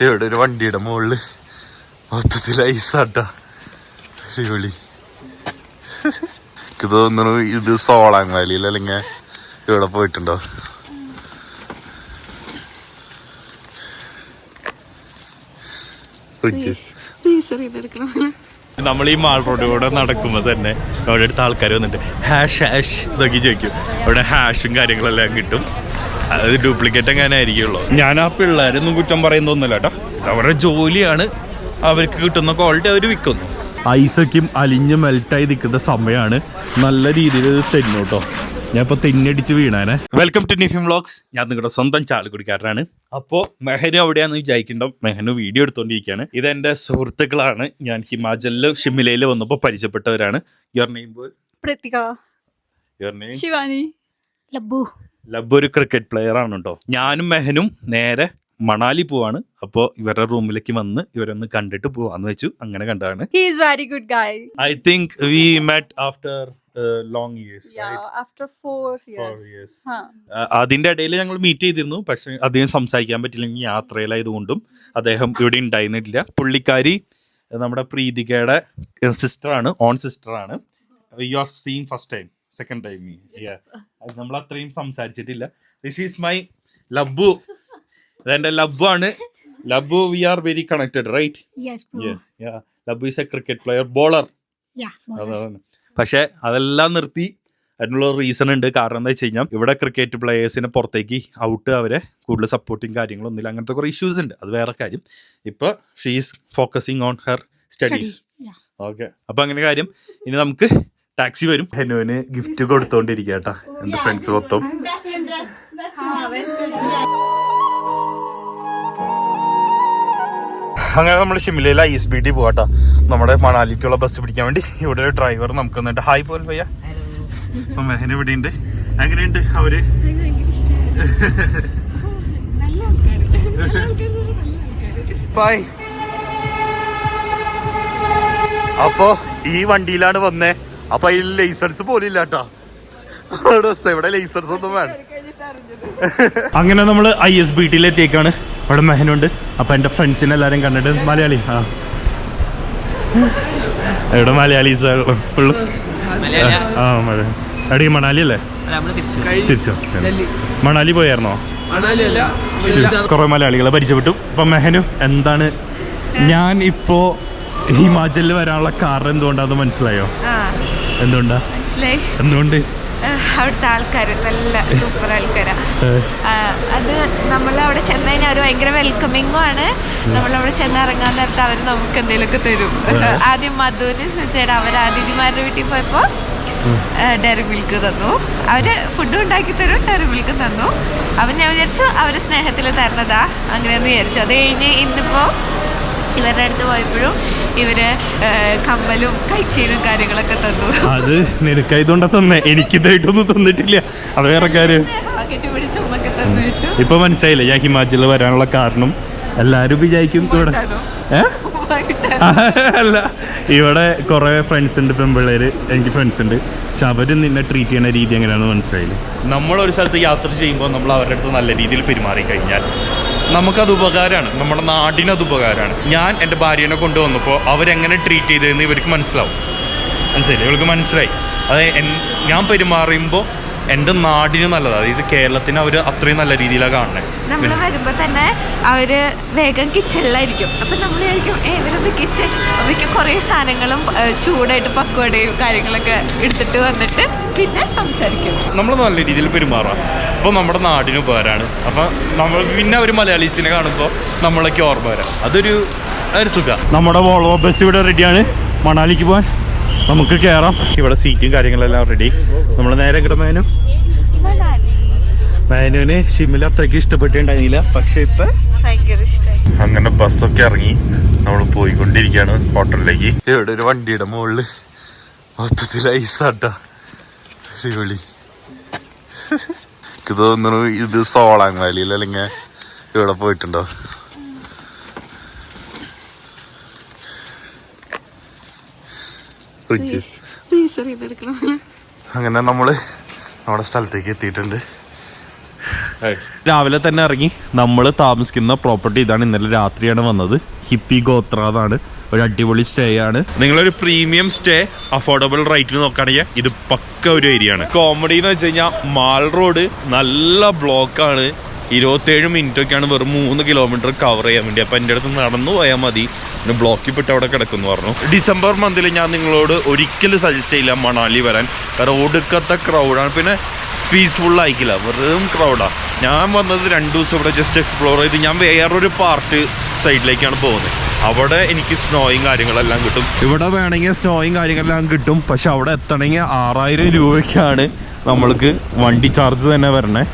ഇവിടെ ഒരു വണ്ടിയുടെ മുകളില് മൊത്തത്തിൽ ഐസാട്ടാ. അടിപൊളി. എനിക്ക് തോന്നുന്നു ഇത് സോളാങ് വാലിയിൽ അല്ലെങ്കിൽ ഇവിടെ പോയിട്ടുണ്ടോ? നമ്മൾ ഈ മാൾ റോഡിലൂടെ നടക്കുമ്പോൾ തന്നെ അവിടെ അടുത്ത ആൾക്കാർ വന്നിട്ട് ഹാഷ് ഇതൊക്കെ ചോദിക്കും. അവിടെ ഹാഷും കാര്യങ്ങളെല്ലാം കിട്ടും. അത് ഡ്യൂപ്ലിക്കേറ്റ് എങ്ങനെ ആയിരിക്കുള്ളൂ. ഞാൻ ആ പിള്ളേരൊന്നും കുറ്റം പറയുന്നൊന്നുമില്ല കേട്ടോ. അവരുടെ ജോലിയാണ്, അവർക്ക് കിട്ടുന്ന ക്വാളിറ്റി അവർ വിൽക്കുന്നു. ഐസൊക്കെയും അലിഞ്ഞ് മെൽറ്റായി നിൽക്കുന്ന സമയമാണ്. നല്ല രീതിയിൽ ഇത് തെന്നു കേട്ടോ. ഞാൻ ഇപ്പോൾ തെന്നടിച്ച് വീണാനെ. Welcome to Nifim vlogs. ഞാൻ നിങ്ങളുടെ സ്വന്തം ചാലക്കുടിക്കാരനാണ്. അപ്പോൾ മെഹനു എവിടെയാണെന്ന് വിചാരിക്കണ്ടോ, മെഹനു വീഡിയോ എടുത്തുകൊണ്ടിരിക്കുകയാണ്. ഇതെൻ്റെ സുഹൃത്തുക്കളാണ്. ഞാൻ ഹിമാചലിൽ ഷിംലയിൽ വന്നപ്പോൾ പരിചയപ്പെട്ടവരാണ്. യുവർ നെയിം ബോൾ? പ്രതിക. Your name? ശിവാനി. ലബ്ബു. ലബ്ബു ഒരു ക്രിക്കറ്റ് പ്ലെയർ ആണ് കേട്ടോ. ഞാനും മെഹനും നേരെ മണാലി പോവാണ്. അപ്പോൾ ഇവരുടെ റൂമിലേക്ക് വന്ന് ഇവരൊന്ന് കണ്ടിട്ട് പോവാന്ന് വെച്ചു. അങ്ങനെ കണ്ടാണ്. He is very good guy. I think we met after long years. Yeah, right? after 4 years. 4 years. അതിന്റെ ഇടയിൽ ഞങ്ങൾ മീറ്റ് ചെയ്തിരുന്നു. പക്ഷെ അധികം സംസാരിക്കാൻ പറ്റില്ലെങ്കിൽ യാത്രയിലായതുകൊണ്ടും അദ്ദേഹം ഇവിടെ ഉണ്ടായിരുന്നില്ല. പുള്ളിക്കാരി നമ്മുടെ പ്രീതികയുടെ സിസ്റ്ററാണ്, ഓൺ സിസ്റ്ററാണ്. You are seeing first time, second time. നമ്മൾ അത്രയും സംസാരിച്ചിട്ടില്ല. This is my Labbu. ഇതെന്റെ ലബ്ബു ആണ്. Labbu, we are very connected, right? Yes, bro. Labbu is a cricket player, bowler. Yeah. അതാണ്. പക്ഷെ അതെല്ലാം നിർത്തി. അതിനുള്ള റീസൺ ഉണ്ട്. കാരണം എന്താ വെച്ച് കഴിഞ്ഞാൽ ഇവിടെ ക്രിക്കറ്റ് പ്ലെയേഴ്സിനെ പുറത്തേക്ക് ഔട്ട് അവരെ കൂടുതൽ സപ്പോർട്ടിങ് കാര്യങ്ങളൊന്നുമില്ല. അങ്ങനത്തെ കുറേ ഇഷ്യൂസ് ഉണ്ട്. അത് വേറെ കാര്യം. ഇപ്പോൾ she is focusing on her studies. Okay, അപ്പം അങ്ങനെ കാര്യം. ഇനി നമുക്ക് ടാക്സി വരും. ഹെനുവിന് ഗിഫ്റ്റ് കൊടുത്തോണ്ടിരിക്കുക കേട്ടാ, എൻ്റെ ഫ്രണ്ട്സ് മൊത്തം. അങ്ങനെ നമ്മൾ ഷിംലയിൽ ISBT പോവാട്ടോ, നമ്മുടെ മണാലിക്കുള്ള ബസ് പിടിക്കാൻ വേണ്ടി. ഇവിടെ ഒരു ഡ്രൈവർ നമുക്ക് വന്നിട്ട് ഹായ് പോലെ പയ്യ. അപ്പൊ മെഹന ഇവിടെ ഉണ്ട്. എങ്ങനെയുണ്ട് അവര്? ബൈ. അപ്പൊ ഈ വണ്ടിയിലാണ് വന്നേ. അപ്പൊ അതിൽ ലൈസൻസ് പോലും ഇല്ല കേട്ടോ. ഇവിടെ ലൈസൻസ് ഒന്നും വേണം. അങ്ങനെ നമ്മൾ ISBT-ലെത്തിയേക്കാണ്. അവിടെ മെഹനുണ്ട്. അപ്പൊ എന്റെ ഫ്രണ്ട്സിനെ എല്ലാരും കണ്ടിട്ട് മലയാളി. ഇവിടെ മലയാളീസ് ഫുള്ളും. എടീ മണാലി അല്ലേ? തിരിച്ചോ? മണാലി പോയായിരുന്നോ? കുറെ മലയാളികളെ പരിചയപ്പെട്ടു. അപ്പൊ മെഹനു എന്താണ്, ഞാൻ ഇപ്പോ ഹിമാചലിൽ വരാനുള്ള കാരണം എന്തുകൊണ്ടാന്ന് മനസ്സിലായോ? എന്തുകൊണ്ടാ? എന്തുകൊണ്ട്? അവിടുത്തെ ആൾക്കാർ നല്ല സൂപ്പർ ആൾക്കാരാ. അത് നമ്മളവിടെ ചെന്ന് കഴിഞ്ഞാൽ അവർ ഭയങ്കര വെൽക്കമിങ്ങും ആണ്. നമ്മളവിടെ ചെന്ന് ഇറങ്ങാൻ നേരത്തെ അവർ നമുക്ക് എന്തെങ്കിലുമൊക്കെ തരും. ആദ്യം മധുവിന് ചോദിച്ചാൽ അവർ അതിഥിമാരുടെ വീട്ടിൽ പോയപ്പോൾ ഡയറി മിൽക്ക് തന്നു. അവർ ഫുഡും ഉണ്ടാക്കി തരും, ഡയറി മിൽക്ക് തന്നു. അപ്പം ഞാൻ വിചാരിച്ചു അവർ സ്നേഹത്തിൽ തരണതാ, അങ്ങനെയെന്ന് വിചാരിച്ചു. അത് കഴിഞ്ഞ് ഇന്നിപ്പോൾ ഇവരുടെ അടുത്ത് പോയപ്പോഴും ഇവര് കമ്മലും കൈച്ചേനും കാര്യങ്ങളൊക്കെ തന്നു. അത് നിനക്കായതുകൊണ്ടാ തന്നെ, എനിക്കിതായിട്ടൊന്നും തന്നിട്ടില്ല. അത് വേറെ കാര്യം. കെട്ടിപ്പിടിച്ച് ഉമ്മൊക്കെ തന്നിട്ടു. ഇപ്പൊ മനസ്സിലായില്ലേ ഞാൻ ഹിമാചലിൽ വരാനുള്ള കാരണം? എല്ലാരും വിചാരിക്കും ഇവിടെ അല്ല, ഇവിടെ കുറെ ഫ്രണ്ട്സ് ഉണ്ട്, പെൺപിള്ളേര്. എനിക്ക് ഫ്രണ്ട്സ് ഉണ്ട്. പക്ഷെ അവര് നിന്നെ ട്രീറ്റ് ചെയ്യുന്ന രീതി എങ്ങനെയാണെന്ന് മനസ്സിലായില്ലേ? നമ്മളൊരു സ്ഥലത്ത് യാത്ര ചെയ്യുമ്പോൾ നമ്മൾ അവരുടെ അടുത്ത് നല്ല രീതിയിൽ പെരുമാറി കഴിഞ്ഞാൽ നമുക്കത് ഉപകാരമാണ്, നമ്മുടെ നാടിനത് ഉപകാരമാണ്. ഞാൻ എൻ്റെ ഭാര്യേനെ കൊണ്ടുവന്നപ്പോൾ അവരെങ്ങനെ ട്രീറ്റ് ചെയ്തതെന്ന് ഇവർക്ക് മനസ്സിലാവും. മനസ്സിലായി? ഇവർക്ക് മനസ്സിലായി. അത് ഞാൻ പെരുമാറുമ്പോൾ എൻ്റെ നാടിന് നല്ലതാണ്. അതായത് കേരളത്തിന് അവർ അത്രയും നല്ല രീതിയിലാണ് കാണുന്നത്. നമ്മൾ വരുമ്പോൾ തന്നെ അവർ വേഗം കിച്ചണിലായിരിക്കും. അപ്പം നമ്മൾ വിചാരിക്കും ഇവരൊന്ന് കിച്ചൺ. അവയ്ക്ക് കുറേ സാധനങ്ങളും ചൂടായിട്ട് പക്വടയും കാര്യങ്ങളൊക്കെ എടുത്തിട്ട് വന്നിട്ട് പിന്നെ സംസാരിക്കും. നമ്മൾ നല്ല രീതിയിൽ പെരുമാറാം. അപ്പോൾ നമ്മുടെ നാടിന് ഉപകാരമാണ്. അപ്പം നമ്മൾ പിന്നെ അവർ മലയാളീസിനെ കാണുമ്പോൾ നമ്മളൊക്കെ ഓർമ്മ വരാം. അതൊരു സുഖം. നമ്മുടെ വോൾവോ ബസ് ഇവിടെ റെഡിയാണ് മണാലിക്ക് പോകാൻ. നമുക്ക് കയറാം. ഇവിടെ സീറ്റും കാര്യങ്ങളെല്ലാം റെഡി. നമ്മൾ നേരെ കിടന്നതിനു മേനുവിന് ഷിംല അത്രയ്ക്ക് ഇഷ്ടപ്പെട്ടിട്ടുണ്ടായിരുന്നില്ല. പക്ഷെ ഇപ്പൊ ഭയങ്കര ഇഷ്ടമായി. അങ്ങനെ ബസ്സൊക്കെ ഇറങ്ങി നമ്മൾ പോയിക്കൊണ്ടിരിക്കുകയാണ് ഹോട്ടലിലേക്ക്. ഇവിടെ ഒരു വണ്ടിയുടെ മുകളില് മൊത്തത്തിൽ ഐസാട്ടാ. അടിപൊളി. എനിക്ക് തോന്നുന്നു ഇത് സോളാങ് വാലിയിൽ അല്ലെങ്കിൽ ഇവിടെ പോയിട്ടുണ്ടോ? അങ്ങനെ നമ്മള് നമ്മുടെ സ്ഥലത്തേക്ക് എത്തിയിട്ടുണ്ട്. രാവിലെ തന്നെ ഇറങ്ങി നമ്മൾ താമസിക്കുന്ന പ്രോപ്പർട്ടി ഇതാണ്. ഇന്നലെ രാത്രിയാണ് വന്നത്. ഹിപ്പി ഗോത്ര എന്നാണ്. ഒരു അടിപൊളി സ്റ്റേ ആണ്. നിങ്ങളൊരു പ്രീമിയം സ്റ്റേ അഫോർഡബിൾ റേറ്റിൽ നോക്കുകയാണെങ്കിൽ ഇത് പക്ക ഒരു ഏരിയ ആണ്. കോമഡി എന്ന് വെച്ച് കഴിഞ്ഞാൽ മാൾ റോഡ് നല്ല ബ്ലോക്കാണ്. 27 മിനിറ്റൊക്കെയാണ് വെറും 3 കിലോമീറ്റർ കവർ ചെയ്യാൻ വേണ്ടി. അപ്പം എൻ്റെ അടുത്ത് നടന്നു പോയാൽ മതി. പിന്നെ ബ്ലോക്കിൽ പെട്ട് അവിടെ കിടക്കുമെന്ന് പറഞ്ഞു. ഡിസംബർ മന്തിൽ ഞാൻ നിങ്ങളോട് ഒരിക്കലും സജസ്റ്റ് ചെയ്യില്ല മണാലി വരാൻ. കാരണം ഒടുക്കത്തെ ക്രൗഡാണ്. പിന്നെ പീസ്ഫുൾ ആയിക്കില്ല, വെറും ക്രൗഡാണ്. ഞാൻ വന്നത് 2 ദിവസം ഇവിടെ ജസ്റ്റ് എക്സ്പ്ലോർ ചെയ്ത് ഞാൻ വേറൊരു പാർട്ട് സൈഡിലേക്കാണ് പോകുന്നത്. അവിടെ എനിക്ക് സ്നോയും കാര്യങ്ങളെല്ലാം കിട്ടും. ഇവിടെ വേണമെങ്കിൽ സ്നോയും കാര്യങ്ങളെല്ലാം കിട്ടും. പക്ഷെ അവിടെ എത്തണമെങ്കിൽ 6000 രൂപയ്ക്കാണ് നമ്മൾക്ക് വണ്ടി ചാർജ് തന്നെ വരണേ.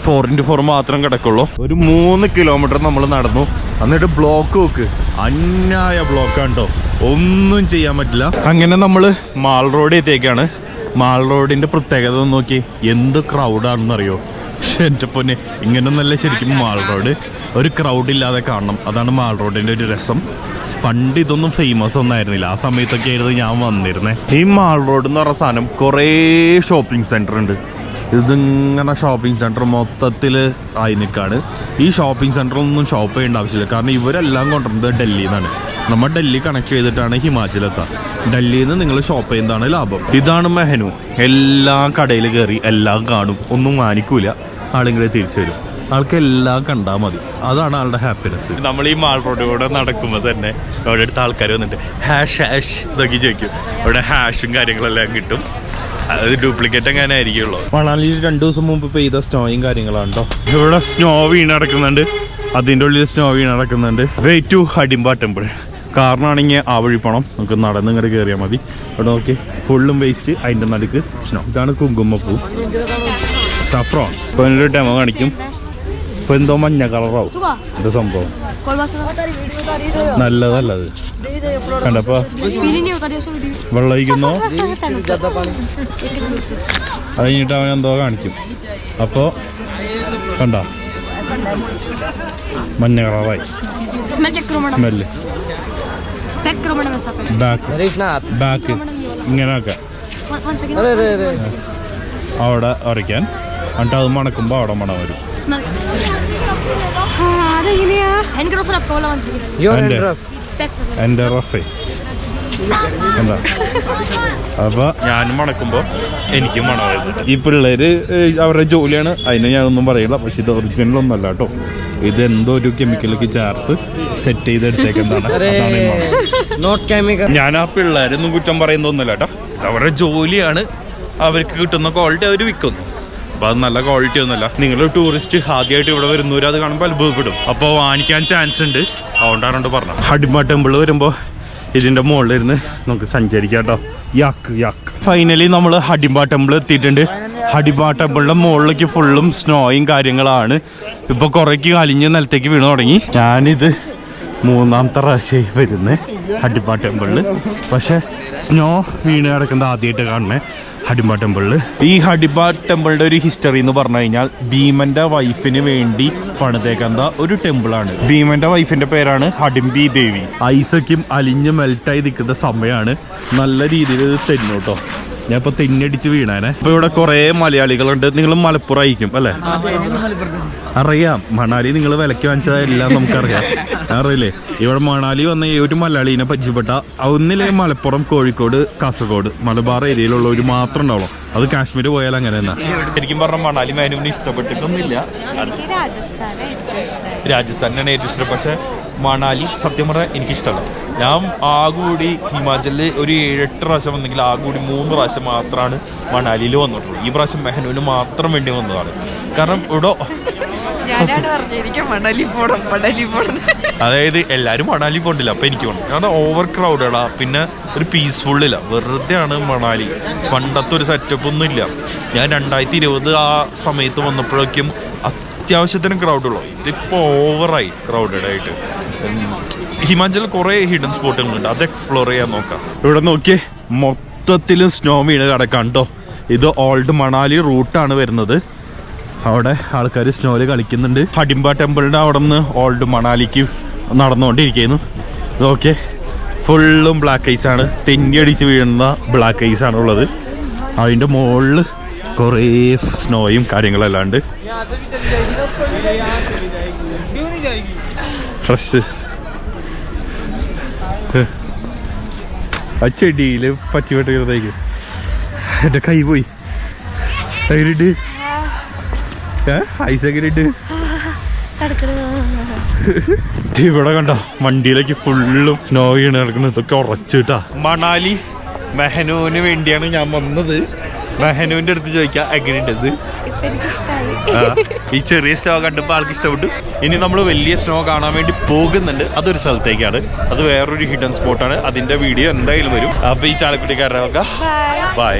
4x4 മാത്രം കിടക്കുള്ളൂ. ഒരു 3 കിലോമീറ്റർ നമ്മൾ നടന്നു. എന്നിട്ട് ബ്ലോക്ക് നോക്ക്, അന്യായ ബ്ലോക്കാണ് കേട്ടോ. ഒന്നും ചെയ്യാൻ പറ്റില്ല. അങ്ങനെ നമ്മൾ മാൾ റോഡ് എത്തിയേക്കാണ്. മാൾ റോഡിന്റെ പ്രത്യേകത നോക്കി, എന്ത് ക്രൗഡാണെന്ന് അറിയോ? പക്ഷെ എൻ്റെ പൊന്നെ, ഇങ്ങനൊന്നല്ല ശരിക്കും മാൾ റോഡ്. ഒരു ക്രൗഡ് ഇല്ലാതെ കാണണം, അതാണ് മാൾ റോഡിന്റെ ഒരു രസം. പണ്ട് ഇതൊന്നും ഫേമസ് ഒന്നും ആയിരുന്നില്ല. ആ സമയത്തൊക്കെ ആയിരുന്നു ഞാൻ വന്നിരുന്നത്. ഈ മാൾ റോഡ് എന്ന് പറഞ്ഞ സാധനം കുറേ ഷോപ്പിംഗ് സെന്റർ ഉണ്ട്. ഇതിങ്ങനെ ഷോപ്പിംഗ് സെൻറ്റർ മൊത്തത്തിൽ ആയി നിൽക്കുകയാണ്. ഈ ഷോപ്പിംഗ് സെൻറ്ററിലൊന്നും ഷോപ്പ് ചെയ്യേണ്ട ആവശ്യമില്ല. കാരണം ഇവരെല്ലാം കൊണ്ടുവരുന്നത് ഡൽഹിയിൽ നിന്നാണ്. നമ്മൾ ഡൽഹി കണക്ട് ചെയ്തിട്ടാണ് ഹിമാചലെത്താം. ഡൽഹിയിൽ നിന്ന് നിങ്ങൾ ഷോപ്പ് ചെയ്യുന്നതാണ് ലാഭം. ഇതാണ് മെഹനു. എല്ലാ കടയിൽ കയറി എല്ലാം കാണും, ഒന്നും വാങ്ങിക്കൂല. ആളെങ്കിലും തിരിച്ചു വരും. ആൾക്ക് എല്ലാം കണ്ടാൽ മതി, അതാണ് ആളുടെ ഹാപ്പിനെസ്. നമ്മൾ ഈ മാൾ റോഡിലൂടെ നടക്കുമ്പോൾ തന്നെ അവിടെ അടുത്ത ആൾക്കാർ വന്നിട്ട് ഹാഷ് ഇതൊക്കെ ചോദിക്കും. അവിടെ ഹാഷും കാര്യങ്ങളെല്ലാം കിട്ടും. അത് ഡ്യൂപ്ലിക്കേറ്റ് എങ്ങനെ ആയിരിക്കുള്ളൂ. മണാലിയിൽ 2 ദിവസം മുമ്പ് പെയ്ത സ്നോയും കാര്യങ്ങളാണ് കേട്ടോ. ഇവിടെ സ്നോ വീണ് നടക്കുന്നുണ്ട്. അതിൻ്റെ ഉള്ളിൽ സ്നോ വീണ് നടക്കുന്നുണ്ട്. Way to Hadimba temple. കാരണമാണെങ്കിൽ ആ വഴി പോകണം. നമുക്ക് നടന്ന് ഇങ്ങോട്ട് കയറിയാൽ മതി. ഇവിടെ നോക്കി, ഫുള്ളും വേസ്റ്റ്, അതിൻ്റെ നടുക്ക് സ്നോ. ഇതാണ് കുങ്കുമപ്പൂ, സഫ്രോൺ. ഇപ്പൊ അതിനൊരു ഡെമോ കാണിക്കും. ഇപ്പൊ എന്തോ മഞ്ഞ കളറാവും. ഇത് സംഭവം നല്ലതല്ലത് കണ്ടപ്പോ വെള്ളം ഒഴിക്കുന്നോ. അത് കഴിഞ്ഞിട്ട് അവൻ എന്തോ കാണിക്കും. അപ്പോ കണ്ട മഞ്ഞ കളറായി. സ്മെല്ല് ബാക്ക് ഇങ്ങനെയൊക്കെ അവിടെ ഉരയ്ക്കാൻ. എന്നിട്ട് അത് മണക്കുമ്പോൾ അവിടെ മണം വരും. എൻ്റെ റഫേ എന്താ. അപ്പൊ ഞാൻ മണക്കുമ്പോൾ എനിക്ക് മണം വരുന്നത്. ഈ പിള്ളേര് അവരുടെ ജോലിയാണ്, അതിന് ഞാനൊന്നും പറയില്ല. പക്ഷെ ഇത് ഒറിജിനൽ ഒന്നല്ല കേട്ടോ. ഇത് എന്തോ ഒരു കെമിക്കലൊക്കെ ചേർത്ത് സെറ്റ് ചെയ്തെടുത്തേക്കെന്താണ്. ഞാൻ ആ പിള്ളേരൊന്നും കുറ്റം പറയുന്നൊന്നുമില്ല കേട്ടോ. അവരുടെ ജോലിയാണ്, അവർക്ക് കിട്ടുന്ന ക്വാളിറ്റി അവർ വിൽക്കുന്നു. അപ്പോൾ അത് നല്ല ക്വാളിറ്റി ഒന്നുമല്ല. നിങ്ങൾ ടൂറിസ്റ്റ് ആദ്യമായിട്ട് ഇവിടെ വരുന്നവർ അത് കാണുമ്പോൾ അത്ഭുതപ്പെടും. അപ്പോൾ വാങ്ങിക്കാൻ ചാൻസ് ഉണ്ട്. അതുകൊണ്ടാണ് പറഞ്ഞത്. ഹഡിംബ ടെമ്പിൾ വരുമ്പോൾ ഇതിൻ്റെ മുകളിലിരുന്ന് നമുക്ക് സഞ്ചരിക്കാം കേട്ടോ. യാക്ക് ഫൈനലി നമ്മൾ ഹഡിംബ ടെമ്പിൾ എത്തിയിട്ടുണ്ട്. ഹഡിംബ ടെമ്പിളിൻ്റെ മുകളിലേക്ക് ഫുള്ളും സ്നോയും കാര്യങ്ങളാണ്. ഇപ്പോൾ കുറേക്ക് അലിഞ്ഞ് നിലത്തേക്ക് വീണ് തുടങ്ങി. ഞാനിത് 3ാമത്തെ പ്രാവശ്യമായി വരുന്നത് ഹഡിംബ ടെമ്പിളിൽ. പക്ഷേ സ്നോ വീണ് കിടക്കുന്നത് ആദ്യമായിട്ട് കാണണേ ഹഡിംബ ടെമ്പിളിൽ. ഈ ഹഡിംബ ടെമ്പിളിന്റെ ഒരു ഹിസ്റ്ററി എന്ന് പറഞ്ഞു കഴിഞ്ഞാൽ ഭീമന്റെ വൈഫിന് വേണ്ടി പണിതേക്കുന്ന ഒരു ടെമ്പിളാണ്. ഭീമന്റെ വൈഫിന്റെ പേരാണ് ഹഡിംബി ദേവി. ഐസൊക്കെയും അലിഞ്ഞ് മെൽറ്റായി നിൽക്കുന്ന സമയമാണ്. നല്ല രീതിയിൽ ഇത് തെന്നു കേട്ടോ. ഞാൻ ഇപ്പൊ തെന്നടിച്ച് വീണാനെ. ഇപ്പൊ ഇവിടെ കുറെ മലയാളികളുണ്ട്. നിങ്ങൾ മലപ്പുറം ആയിരിക്കും അല്ലെ? അറിയാം, മണാലി നിങ്ങൾ വിലക്ക് വാങ്ങിച്ചതെല്ലാം നമുക്കറിയാം. അറിയില്ലേ, ഇവിടെ മണാലി വന്ന ഈ ഒരു മലയാളീനെ പരിചയപ്പെട്ട ഒന്നിലെ മലപ്പുറം, കോഴിക്കോട്, കാസർഗോഡ്, മലബാർ ഏരിയയിലുള്ളവർ മാത്രം ഉണ്ടാവുള്ളൂ. അത് കാശ്മീർ പോയാൽ അങ്ങനെ തന്നെ. ശരിക്കും പറഞ്ഞ മണാലി മാനുവിന് ഇഷ്ടപ്പെട്ടിട്ടൊന്നുമില്ല. രാജസ്ഥാനാണ് ഏറ്റവും ഇഷ്ടം. പക്ഷെ മണാലി സത്യം പറഞ്ഞാൽ എനിക്കിഷ്ടമല്ല. ഞാൻ ആകൂടി ഹിമാചലിൽ ഒരു 7-8 പ്രാവശ്യം വന്നെങ്കിൽ ആകൂടി 3 പ്രാവശ്യം മാത്രമാണ് മണാലിയിൽ വന്നിട്ടുള്ളൂ. ഈ പ്രാവശ്യം മെഹനുവിന് മാത്രം വേണ്ടി വന്നതാണ്. കാരണം ഇവിടെ അതായത് എല്ലാവരും മണാലി പോകണ്ടില്ല. അപ്പം എനിക്ക് പോകണം. കാരണം ഓവർ ക്രൗഡഡാ. പിന്നെ ഒരു പീസ്ഫുള്ളില്ല. വെറുതെ ആണ് മണാലി. പണ്ടത്തെ ഒരു സെറ്റപ്പ് ഒന്നും ഇല്ല. ഞാൻ 2020 ആ സമയത്ത് വന്നപ്പോഴേക്കും അത്യാവശ്യത്തിന് ക്രൗഡുള്ളൂ. ഇതിപ്പോൾ ഓവറായി ക്രൗഡഡ് ആയിട്ട്. ഹിമാചലിൽ കുറേ ഹിഡൻ സ്പോട്ടുകളുണ്ട്. അത് എക്സ്പ്ലോർ ചെയ്യാൻ നോക്കാം. ഇവിടെ നോക്കിയേ, മൊത്തത്തിലും സ്നോ വീണ് കിടക്കാം കേട്ടോ. ഇത് ഓൾഡ് മണാലി റൂട്ടാണ് വരുന്നത്. അവിടെ ആൾക്കാർ സ്നോയിൽ കളിക്കുന്നുണ്ട്. ഹഡിംബ ടെമ്പിളിൻ്റെ അവിടെ നിന്ന് ഓൾഡ് മണാലിക്ക് നടന്നുകൊണ്ടിരിക്കുന്നു. ഓക്കെ, ഫുള്ളും ബ്ലാക്ക് ഐസാണ്. തെന്നി അടിച്ച് വീഴുന്ന ബ്ലാക്ക് ഐസാണ് ഉള്ളത്. അതിൻ്റെ മുകളിൽ കുറേ സ്നോയും കാര്യങ്ങളെല്ലാം ഉണ്ട്. ഫ്രഷ് ആ ചെടിയിൽ പറ്റിപ്പെട്ടേക്ക് എൻ്റെ കൈ പോയി. എങ്ങനെയുണ്ട് ഐസ്? എങ്ങനെയുണ്ട്? ഇവിടെ കണ്ട വണ്ടിയിലേക്ക് ഫുള്ളും സ്നോ വീണ് കിടക്കുന്നത്. ഇതൊക്കെ ഉറച്ചിട്ടാ. മണാലി മെഹനൂന് വേണ്ടിയാണ് ഞാൻ വന്നത്. മെഹനൂന്റെ അടുത്ത് ചോദിക്കാം എങ്ങനെയുണ്ടത്. ഈ ചെറിയ സ്നോ കണ്ടപ്പോൾ ആൾക്ക് ഇഷ്ടപ്പെട്ടു. ഇനി നമ്മൾ വലിയ സ്നോ കാണാൻ വേണ്ടി പോകുന്നുണ്ട്. അതൊരു സ്ഥലത്തേക്കാണ്. അത് വേറൊരു ഹിഡൻ സ്പോട്ടാണ്. അതിന്റെ വീഡിയോ എന്തായാലും വരും. അപ്പൊ ഈ ചാലക്കുടിക്കാരുടെ ബൈ.